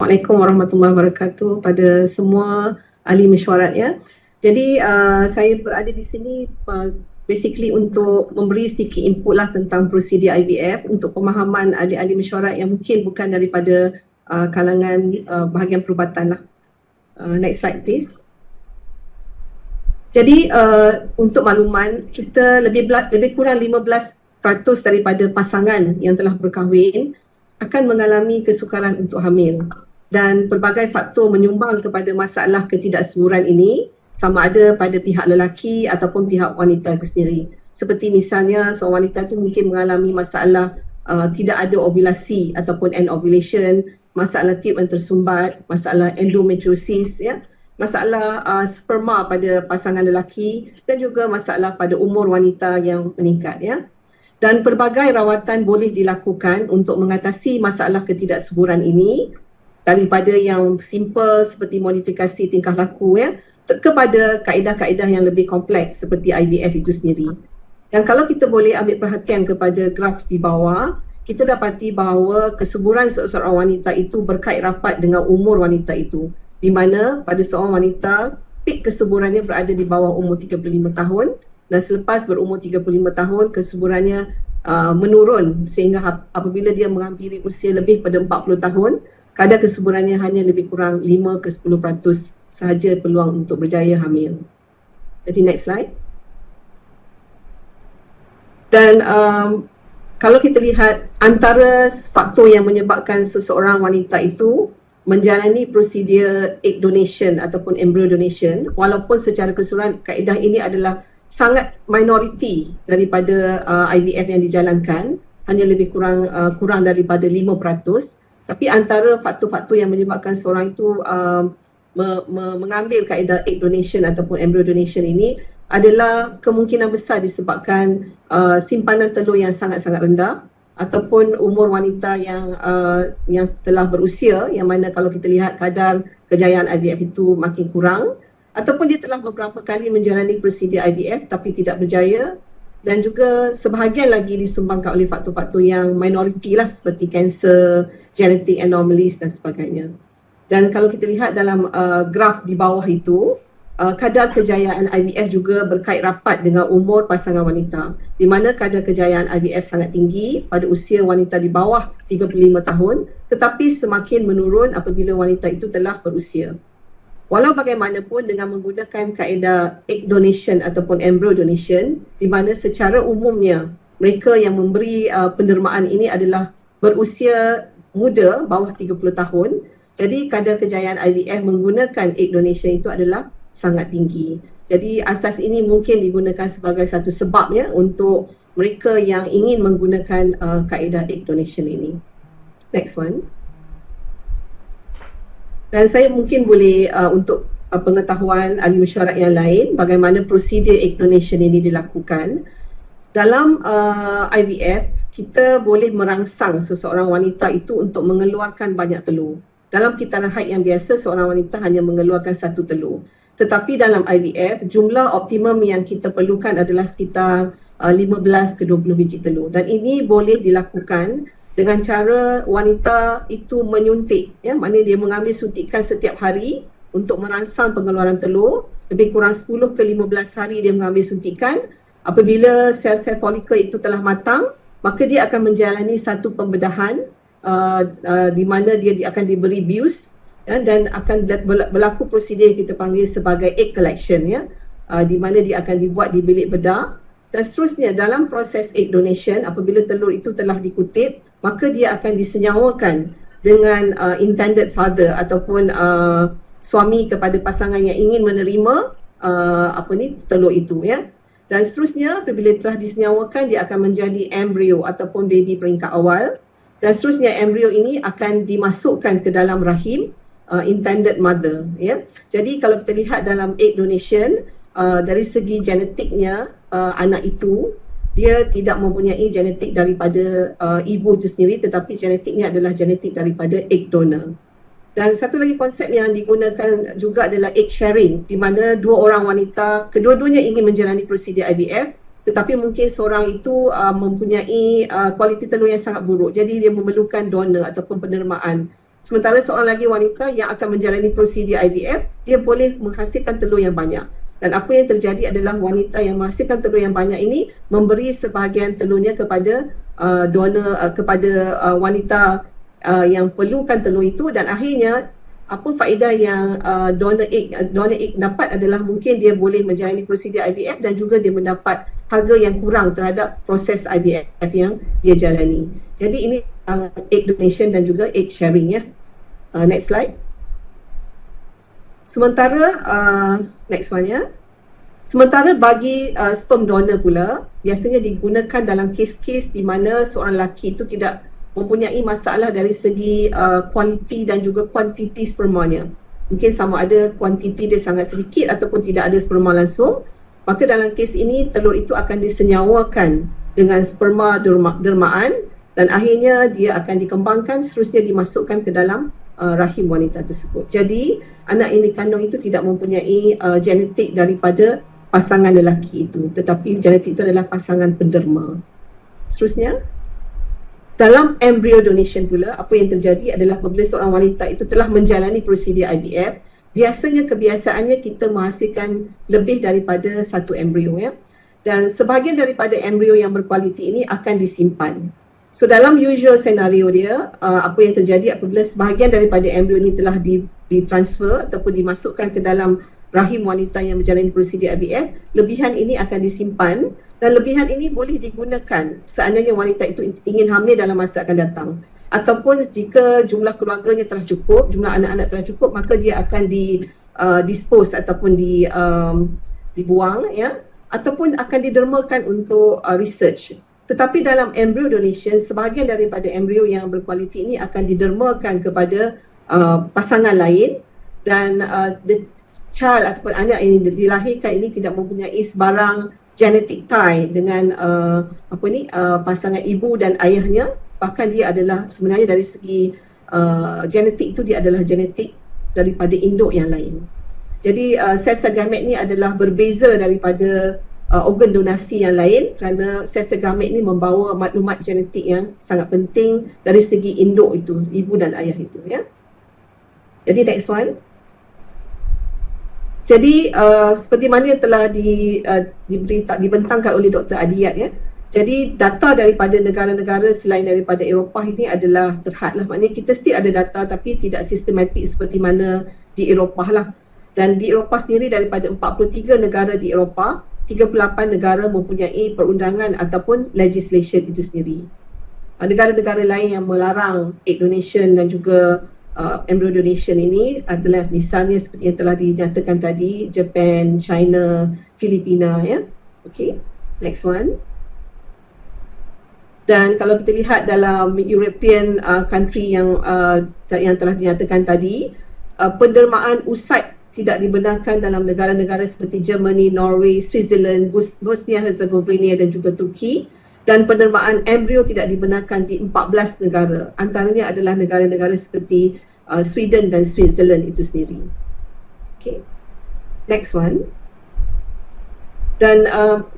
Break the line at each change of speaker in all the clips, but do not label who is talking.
Assalamualaikum warahmatullahi wabarakatuh pada semua ahli mesyuarat ya. Jadi saya berada di sini basically untuk memberi sedikit input lah tentang prosedur IVF untuk pemahaman ahli-ahli mesyuarat yang mungkin bukan daripada kalangan bahagian perubatan lah. Next slide please. Jadi untuk makluman, kita lebih kurang 15% daripada pasangan yang telah berkahwin akan mengalami kesukaran untuk hamil. Dan pelbagai faktor menyumbang kepada masalah ketidaksuburan ini, sama ada pada pihak lelaki ataupun pihak wanita itu sendiri. Seperti misalnya seorang wanita itu mungkin mengalami masalah tidak ada ovulasi ataupun anovulation, masalah tube yang tersumbat, masalah endometriosis, ya, masalah sperma pada pasangan lelaki dan juga masalah pada umur wanita yang meningkat, ya. Dan pelbagai rawatan boleh dilakukan untuk mengatasi masalah ketidaksuburan ini, daripada yang simple seperti modifikasi tingkah laku ya kepada kaedah-kaedah yang lebih kompleks seperti IVF itu sendiri. Dan kalau kita boleh ambil perhatian kepada graf di bawah, kita dapati bahawa kesuburan seorang wanita itu berkait rapat dengan umur wanita itu, di mana pada seorang wanita peak kesuburannya berada di bawah umur 35 tahun dan selepas berumur 35 tahun kesuburannya menurun sehingga apabila dia menghampiri usia lebih pada 40 tahun, kadar kesuburannya hanya lebih kurang 5 ke 10% sahaja peluang untuk berjaya hamil. Jadi next slide. Dan kalau kita lihat antara faktor yang menyebabkan seseorang wanita itu menjalani prosedur egg donation ataupun embryo donation, walaupun secara keseluruhan kaedah ini adalah sangat minoriti daripada IVF yang dijalankan, hanya lebih kurang daripada 5%. Tapi antara faktor-faktor yang menyebabkan seorang itu mengambil kaedah egg donation ataupun embryo donation ini adalah kemungkinan besar disebabkan simpanan telur yang sangat-sangat rendah ataupun umur wanita yang telah berusia, yang mana kalau kita lihat kadar kejayaan IVF itu makin kurang, ataupun dia telah beberapa kali menjalani prosedur IVF tapi tidak berjaya. Dan juga sebahagian lagi disumbangkan oleh faktor-faktor yang minoriti lah seperti kanser, genetic anomalies dan sebagainya. Dan kalau kita lihat dalam graf di bawah itu, kadar kejayaan IVF juga berkait rapat dengan umur pasangan wanita, di mana kadar kejayaan IVF sangat tinggi pada usia wanita di bawah 35 tahun tetapi semakin menurun apabila wanita itu telah berusia. Walau bagaimanapun dengan menggunakan kaedah egg donation ataupun embryo donation, di mana secara umumnya mereka yang memberi pendermaan ini adalah berusia muda, bawah 30 tahun. Jadi kadar kejayaan IVF menggunakan egg donation itu adalah sangat tinggi. Jadi asas ini mungkin digunakan sebagai satu sebab ya untuk mereka yang ingin menggunakan kaedah egg donation ini. Next one. Dan saya mungkin boleh untuk pengetahuan ahli mesyuarat yang lain bagaimana prosedur egg donation ini dilakukan. Dalam IVF, kita boleh merangsang seseorang wanita itu untuk mengeluarkan banyak telur. Dalam kitaran haid yang biasa, seorang wanita hanya mengeluarkan satu telur. Tetapi dalam IVF, jumlah optimum yang kita perlukan adalah sekitar 15 ke 20 biji telur. Dan ini boleh dilakukan dengan cara wanita itu menyuntik, ya, maknanya dia mengambil suntikan setiap hari untuk merangsang pengeluaran telur. Lebih kurang 10 ke 15 hari dia mengambil suntikan. Apabila sel-sel folikel itu telah matang, maka dia akan menjalani satu pembedahan di mana dia akan diberi bius, ya, dan akan berlaku prosedur yang kita panggil sebagai egg collection, ya, di mana dia akan dibuat di bilik bedah. Dan seterusnya dalam proses egg donation, apabila telur itu telah dikutip, maka dia akan disenyawakan dengan intended father ataupun suami kepada pasangan yang ingin menerima telur itu, ya. Dan seterusnya apabila telah disenyawakan, dia akan menjadi embrio ataupun baby peringkat awal. Dan seterusnya embrio ini akan dimasukkan ke dalam rahim intended mother, ya. Jadi kalau kita lihat dalam egg donation, dari segi genetiknya anak itu dia tidak mempunyai genetik daripada ibu itu sendiri, tetapi genetiknya adalah genetik daripada egg donor. Dan satu lagi konsep yang digunakan juga adalah egg sharing, di mana dua orang wanita kedua-duanya ingin menjalani prosedur IVF, tetapi mungkin seorang itu mempunyai kualiti telur yang sangat buruk, jadi dia memerlukan donor ataupun pendermaan Sementara seorang lagi wanita yang akan menjalani prosedur IVF, dia boleh menghasilkan telur yang banyak. Dan apa yang terjadi adalah wanita yang menghasilkan telur yang banyak ini memberi sebahagian telurnya kepada donor, kepada wanita yang perlukan telur itu, dan akhirnya apa faedah yang donor egg dapat adalah mungkin dia boleh menjalani prosedur IVF dan juga dia mendapat harga yang kurang terhadap proses IVF yang dia jalani. Jadi ini egg donation dan juga egg sharing ya. Next slide. Sementara next one ya. Sementara bagi sperm donor pula, biasanya digunakan dalam kes-kes di mana seorang lelaki itu tidak mempunyai masalah dari segi kualiti dan juga kuantiti spermanya. Mungkin sama ada kuantiti dia sangat sedikit ataupun tidak ada sperma langsung. Maka dalam kes ini telur itu akan disenyawakan dengan sperma dermaan dan akhirnya dia akan dikembangkan, seterusnya dimasukkan ke dalam rahim wanita tersebut. Jadi anak yang dikandung itu tidak mempunyai genetik daripada pasangan lelaki itu, tetapi genetik itu adalah pasangan penderma. Seterusnya, dalam embryo donation pula, apa yang terjadi adalah apabila seorang wanita itu telah menjalani prosedur IVF, biasanya kebiasaannya kita menghasilkan lebih daripada satu embryo ya. Dan sebahagian daripada embryo yang berkualiti ini akan disimpan. So dalam usual scenario dia, apa yang terjadi apabila sebahagian daripada embryo ini telah ditransfer ataupun dimasukkan ke dalam rahim wanita yang menjalani prosedur IVF, lebihan ini akan disimpan dan lebihan ini boleh digunakan seandainya wanita itu ingin hamil dalam masa akan datang. Ataupun jika jumlah keluarganya telah cukup, jumlah anak-anak telah cukup, maka dia akan dispose ataupun dibuang ya, ataupun akan didermakan untuk research. Tetapi dalam embryo donation, sebahagian daripada embryo yang berkualiti ini akan didermakan kepada pasangan lain dan the child ataupun anak yang dilahirkan ini tidak mempunyai sebarang genetic tie dengan pasangan ibu dan ayahnya. Bahkan dia adalah sebenarnya dari segi genetik itu dia adalah genetik daripada induk yang lain. Jadi sel-sel gamet ni adalah berbeza daripada organ donasi yang lain kerana sel-sel gamet ni membawa maklumat genetik yang sangat penting dari segi induk itu, ibu dan ayah itu ya. Jadi next one. Jadi seperti mana yang telah dibentangkan oleh Dr. Adiyat ya. Jadi data daripada negara-negara selain daripada Eropah ini adalah terhad lah. Maknanya kita still ada data tapi tidak sistematik seperti mana di Eropah lah. Dan di Eropah sendiri daripada 43 negara di Eropah, 38 negara mempunyai perundangan ataupun legislation itu sendiri. Negara-negara lain yang melarang egg donation dan juga embryo donation ini adalah misalnya seperti yang telah dinyatakan tadi, Japan, China, Filipina ya. Okay, next one. Dan kalau kita lihat dalam European country yang telah dinyatakan tadi, pendermaan usai tidak dibenarkan dalam negara-negara seperti Germany, Norway, Switzerland, Bosnia Herzegovina dan juga Turki, dan pendermaan embrio tidak dibenarkan di 14 negara. Antaranya adalah negara-negara seperti Sweden dan Switzerland itu sendiri. Okay, next one. Dan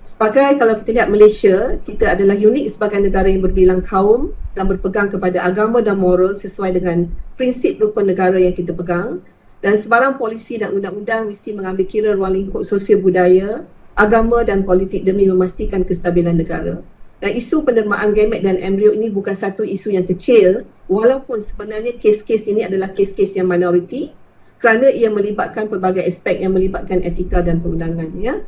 sebagai kalau kita lihat Malaysia, kita adalah unik sebagai negara yang berbilang kaum dan berpegang kepada agama dan moral sesuai dengan prinsip rukun negara yang kita pegang. Dan sebarang polisi dan undang-undang mesti mengambil kira ruang lingkup sosial budaya, agama dan politik demi memastikan kestabilan negara. Dan isu pendermaan gamet dan embrio ini bukan satu isu yang kecil, walaupun sebenarnya kes-kes ini adalah kes-kes yang minoriti kerana ia melibatkan pelbagai aspek yang melibatkan etika dan perundangan ya.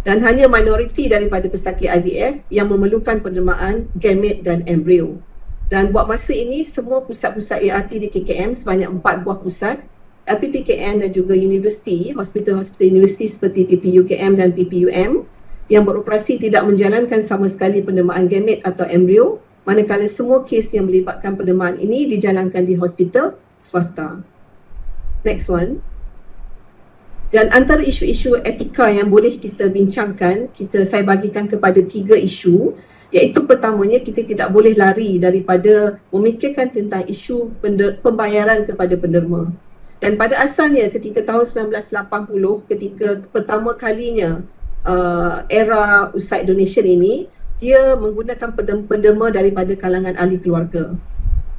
Dan hanya minoriti daripada pesakit IVF yang memerlukan pendermaan gamet dan embrio. Dan buat masa ini semua pusat-pusat ART di KKM sebanyak 4 buah pusat, LPPKN dan juga universiti, hospital-hospital universiti seperti PPUKM dan PPUM yang beroperasi tidak menjalankan sama sekali pendermaan gamet atau embrio, manakala semua kes yang melibatkan pendermaan ini dijalankan di hospital swasta. Next one. Dan antara isu-isu etika yang boleh kita bincangkan, saya bagikan kepada 3 isu, iaitu pertamanya kita tidak boleh lari daripada memikirkan tentang isu pembayaran kepada penderma. Dan pada asalnya ketika tahun 1980, ketika pertama kalinya era usai donation ini, dia menggunakan penderma daripada kalangan ahli keluarga.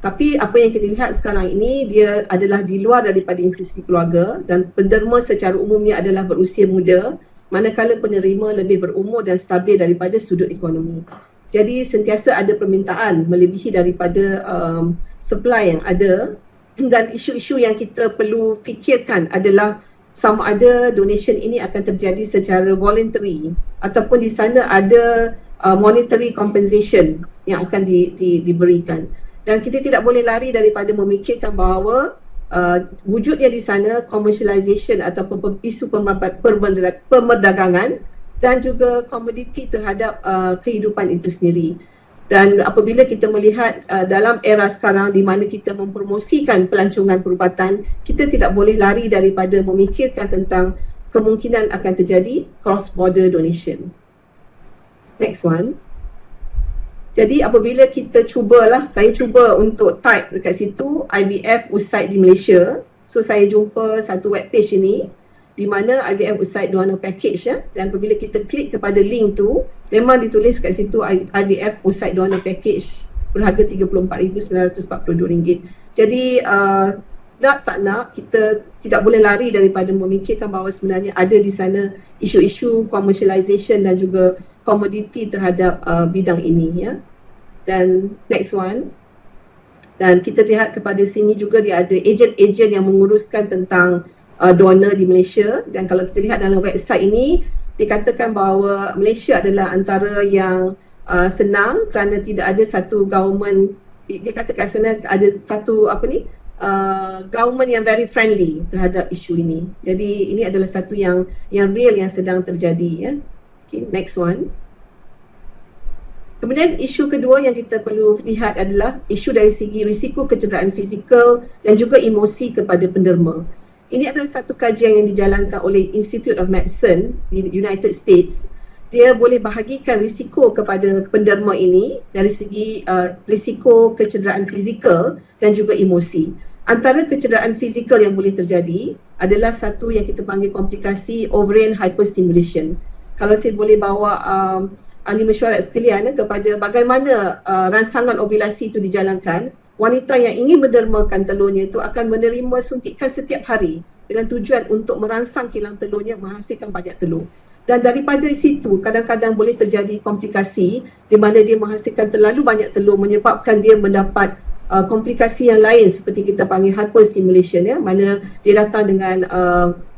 Tapi apa yang kita lihat sekarang ini, dia adalah di luar daripada institusi keluarga dan penderma secara umumnya adalah berusia muda, manakala penerima lebih berumur dan stabil daripada sudut ekonomi. Jadi sentiasa ada permintaan melebihi daripada supply yang ada, dan isu-isu yang kita perlu fikirkan adalah sama ada donation ini akan terjadi secara voluntary ataupun di sana ada monetary compensation yang akan diberikan. Dan kita tidak boleh lari daripada memikirkan bahawa wujudnya di sana commercialization ataupun isu pemerdagangan dan juga komoditi terhadap kehidupan itu sendiri. Dan apabila kita melihat dalam era sekarang di mana kita mempromosikan pelancongan perubatan, kita tidak boleh lari daripada memikirkan tentang kemungkinan akan terjadi cross-border donation. Next one. Jadi apabila kita cubalah, saya cuba untuk type dekat situ IVF Woodside di Malaysia. So saya jumpa satu web page ini di mana IVF Woodside Donor Package ya. Dan apabila kita klik kepada link tu, memang ditulis kat situ IVF Woodside Donor Package berharga RM34,942. Jadi nak tak nak, kita tidak boleh lari daripada memikirkan bahawa sebenarnya ada di sana isu-isu commercialization dan juga komoditi terhadap bidang ini ya. Dan next one, dan kita lihat kepada sini juga dia ada ejen-ejen yang menguruskan tentang donor di Malaysia. Dan kalau kita lihat dalam website ini, dikatakan bahawa Malaysia adalah antara yang senang kerana tidak ada satu government, dia katakan sana ada satu government yang very friendly terhadap isu ini. Jadi ini adalah satu yang real yang sedang terjadi ya. Okay, next one. Kemudian isu kedua yang kita perlu lihat adalah isu dari segi risiko kecederaan fizikal dan juga emosi kepada penderma. Ini adalah satu kajian yang dijalankan oleh Institute of Medicine di United States. Dia boleh bahagikan risiko kepada penderma ini dari segi risiko kecederaan fizikal dan juga emosi. Antara kecederaan fizikal yang boleh terjadi adalah satu yang kita panggil komplikasi ovarian hyperstimulation. Kalau saya boleh bawa ahli mesyuarat sekalian kepada bagaimana rangsangan ovulasi itu dijalankan, wanita yang ingin mendermakan telurnya itu akan menerima suntikan setiap hari dengan tujuan untuk merangsang kilang telurnya menghasilkan banyak telur. Dan daripada situ kadang-kadang boleh terjadi komplikasi di mana dia menghasilkan terlalu banyak telur menyebabkan dia mendapat komplikasi yang lain seperti kita panggil hyperstimulation ya, mana dia datang dengan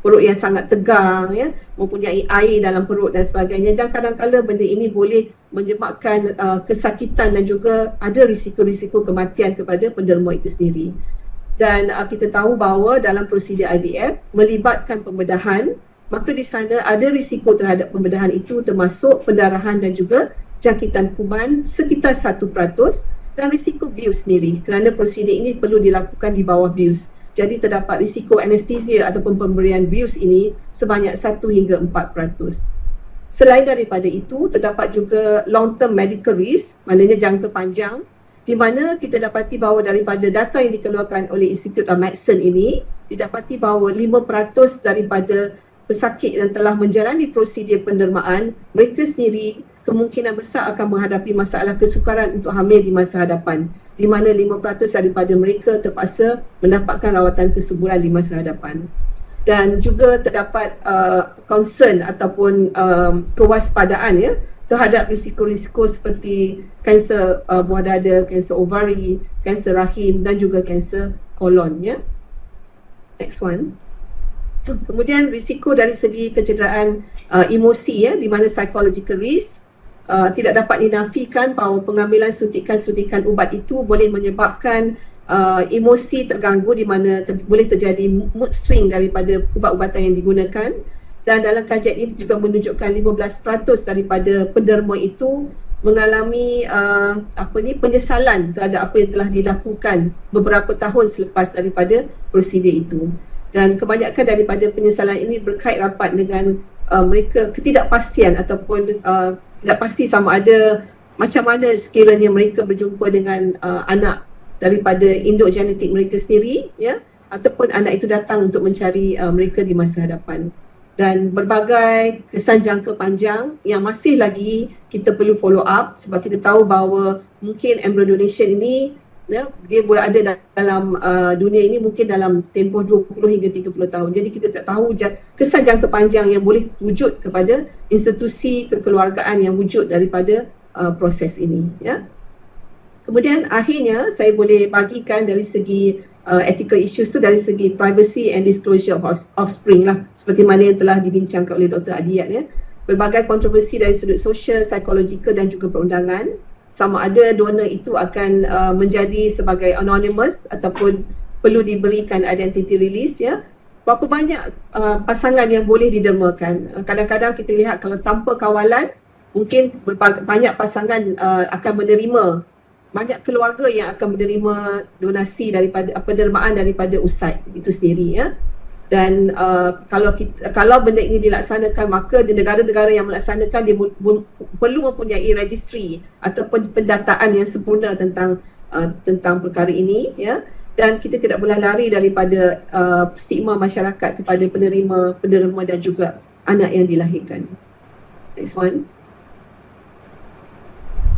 perut yang sangat tegang ya, mempunyai air dalam perut dan sebagainya, dan kadang-kadang benda ini boleh menyebabkan kesakitan dan juga ada risiko-risiko kematian kepada penderma itu sendiri. Dan kita tahu bahawa dalam prosedur IVF melibatkan pembedahan, maka di sana ada risiko terhadap pembedahan itu termasuk pendarahan dan juga jangkitan kuman sekitar 1%. Dan risiko bius sendiri kerana prosedur ini perlu dilakukan di bawah bius. Jadi terdapat risiko anestesia ataupun pemberian bius ini sebanyak 1 hingga 4%. Selain daripada itu, terdapat juga long term medical risk, maknanya jangka panjang, di mana kita dapati bahawa daripada data yang dikeluarkan oleh Institute of Medicine ini, didapati bahawa 5% daripada pesakit yang telah menjalani prosedur pendermaan, mereka sendiri kemungkinan besar akan menghadapi masalah kesukaran untuk hamil di masa hadapan, di mana 5% daripada mereka terpaksa mendapatkan rawatan kesuburan di masa hadapan. Dan juga terdapat concern ataupun kewaspadaan ya terhadap risiko-risiko seperti kanser buah dada, kanser ovari, kanser rahim dan juga kanser kolon ya. Next one. Kemudian risiko dari segi kecederaan emosi ya, di mana psychological risk. Tidak dapat dinafikan bahawa pengambilan suntikan-suntikan ubat itu boleh menyebabkan emosi terganggu, di mana boleh terjadi mood swing daripada ubat-ubatan yang digunakan. Dan dalam kajian ini juga menunjukkan 15% daripada penderma itu mengalami penyesalan terhadap apa yang telah dilakukan beberapa tahun selepas daripada prosedur itu. Dan kebanyakan daripada penyesalan ini berkait rapat dengan mereka ketidakpastian ataupun tidak pasti sama ada macam mana sekiranya mereka berjumpa dengan anak daripada induk genetik mereka sendiri ya, ataupun anak itu datang untuk mencari mereka di masa hadapan. Dan berbagai kesan jangka panjang yang masih lagi kita perlu follow up, sebab kita tahu bahawa mungkin embryo donation ini ya, dia boleh ada dalam dunia ini mungkin dalam tempoh 20 hingga 30 tahun. Jadi kita tak tahu kesan jangka panjang yang boleh wujud kepada institusi kekeluargaan yang wujud daripada proses ini, ya. Kemudian akhirnya saya boleh bagikan dari segi ethical issues tu dari segi privacy and disclosure of offspring lah, seperti mana yang telah dibincangkan oleh Dr. Adiyat, ya. Berbagai kontroversi dari sudut sosial, psikologikal dan juga perundangan, sama ada donor itu akan menjadi sebagai anonymous ataupun perlu diberikan identity release, ya. Berapa banyak pasangan yang boleh didermakan. Kadang-kadang kita lihat kalau tanpa kawalan mungkin banyak pasangan akan menerima, banyak keluarga yang akan menerima donasi daripada pendermaan daripada usai itu sendiri, ya. Dan kalau benda ini dilaksanakan, maka di negara-negara yang melaksanakan dia perlu mempunyai registry ataupun pendataan yang sempurna tentang perkara ini, ya. Dan kita tidak boleh lari daripada stigma masyarakat kepada penerima dan juga anak yang dilahirkan. Next one.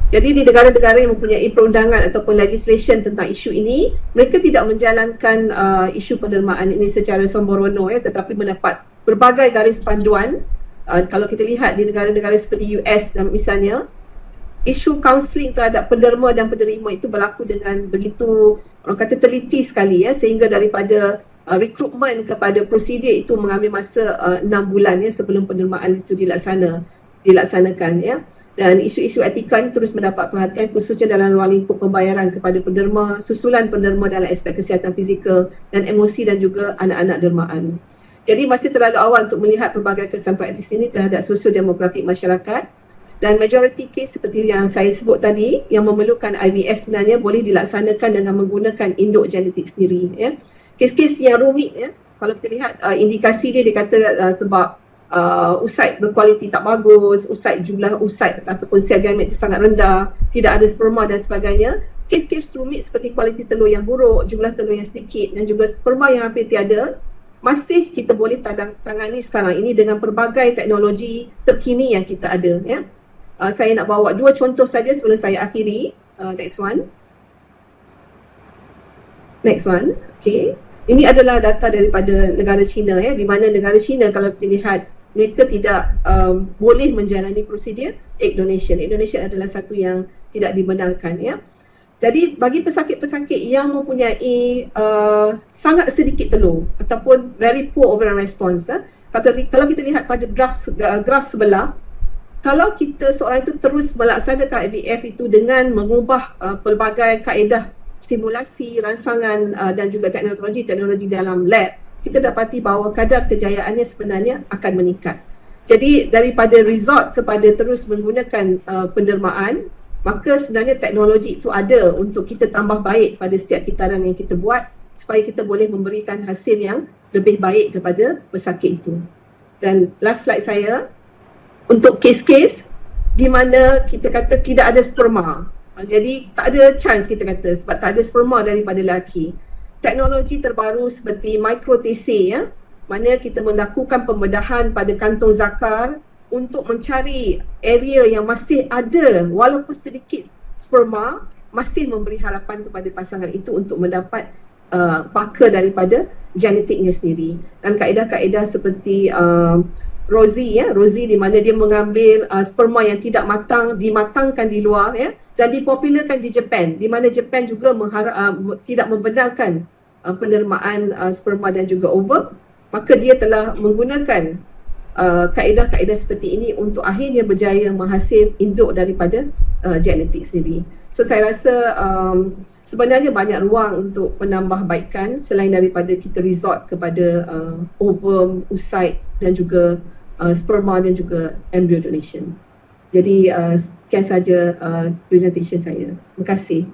Jadi di negara-negara yang mempunyai perundangan ataupun legislation tentang isu ini, mereka tidak menjalankan isu pendermaan ini secara sembrono, ya, tetapi mendapat berbagai garis panduan. Kalau kita lihat di negara-negara seperti US misalnya, isu kaunseling terhadap penderma dan penerima itu berlaku dengan begitu, orang kata, teliti sekali, ya, sehingga daripada rekrutmen kepada prosedur itu mengambil masa 6 bulan, ya, sebelum pendermaan itu dilaksanakan, ya. Dan isu-isu etika ini terus mendapat perhatian khususnya dalam ruang lingkup pembayaran kepada penderma, susulan penderma dalam aspek kesihatan fizikal dan emosi dan juga anak-anak dermaan. Jadi masih terlalu awal untuk melihat pelbagai kesan praktis ini terhadap sosio-demografik masyarakat, dan majoriti kes seperti yang saya sebut tadi yang memerlukan IVF sebenarnya boleh dilaksanakan dengan menggunakan induk genetik sendiri, ya. Kes-kes yang rumit, ya, kalau kita lihat indikasi dia kata sebab usaid berkualiti tak bagus, jumlah usaid ataupun sel gamet itu sangat rendah, tidak ada sperma dan sebagainya. Kes-kes rumit seperti kualiti telur yang buruk, jumlah telur yang sedikit dan juga sperma yang hampir tiada, masih kita boleh tangani sekarang ini dengan pelbagai teknologi terkini yang kita ada, ya. Saya nak bawa 2 contoh saja sebelum saya akhiri. Next one. Okay. Ini adalah data daripada negara China, ya, di mana negara China kalau kita lihat mereka tidak boleh menjalani prosedur egg donation. Egg donation adalah satu yang tidak dibenarkan, ya. Jadi bagi pesakit-pesakit yang mempunyai sangat sedikit telur ataupun very poor ovarian response, kalau kita lihat pada graf sebelah, kalau kita seorang itu terus melaksanakan IVF itu dengan mengubah pelbagai kaedah simulasi, rangsangan dan juga teknologi dalam lab, kita dapati bahawa kadar kejayaannya sebenarnya akan meningkat. Jadi daripada resort kepada terus menggunakan pendermaan, maka sebenarnya teknologi itu ada untuk kita tambah baik pada setiap kitaran yang kita buat supaya kita boleh memberikan hasil yang lebih baik kepada pesakit itu. Dan last slide saya, untuk kes-kes di mana kita kata tidak ada sperma, jadi tak ada chance kita kata sebab tak ada sperma daripada lelaki. Teknologi terbaru seperti micro-TC, ya, mana kita melakukan pembedahan pada kantong zakar untuk mencari area yang masih ada walaupun sedikit sperma, masih memberi harapan kepada pasangan itu untuk mendapat pakar daripada genetiknya sendiri. Dan kaedah-kaedah seperti Rosie di mana dia mengambil sperma yang tidak matang, dimatangkan di luar, ya, dan dipopularkan di Jepun, di mana Jepun juga tidak membenarkan pendermaan sperma dan juga ovum, maka dia telah menggunakan kaedah-kaedah seperti ini untuk akhirnya berjaya menghasil induk daripada genetik sendiri. So saya rasa sebenarnya banyak ruang untuk penambahbaikan selain daripada kita resort kepada ovum, usaid dan juga sperma dan juga embryo donation. Jadi sekian saja presentation saya. Terima kasih.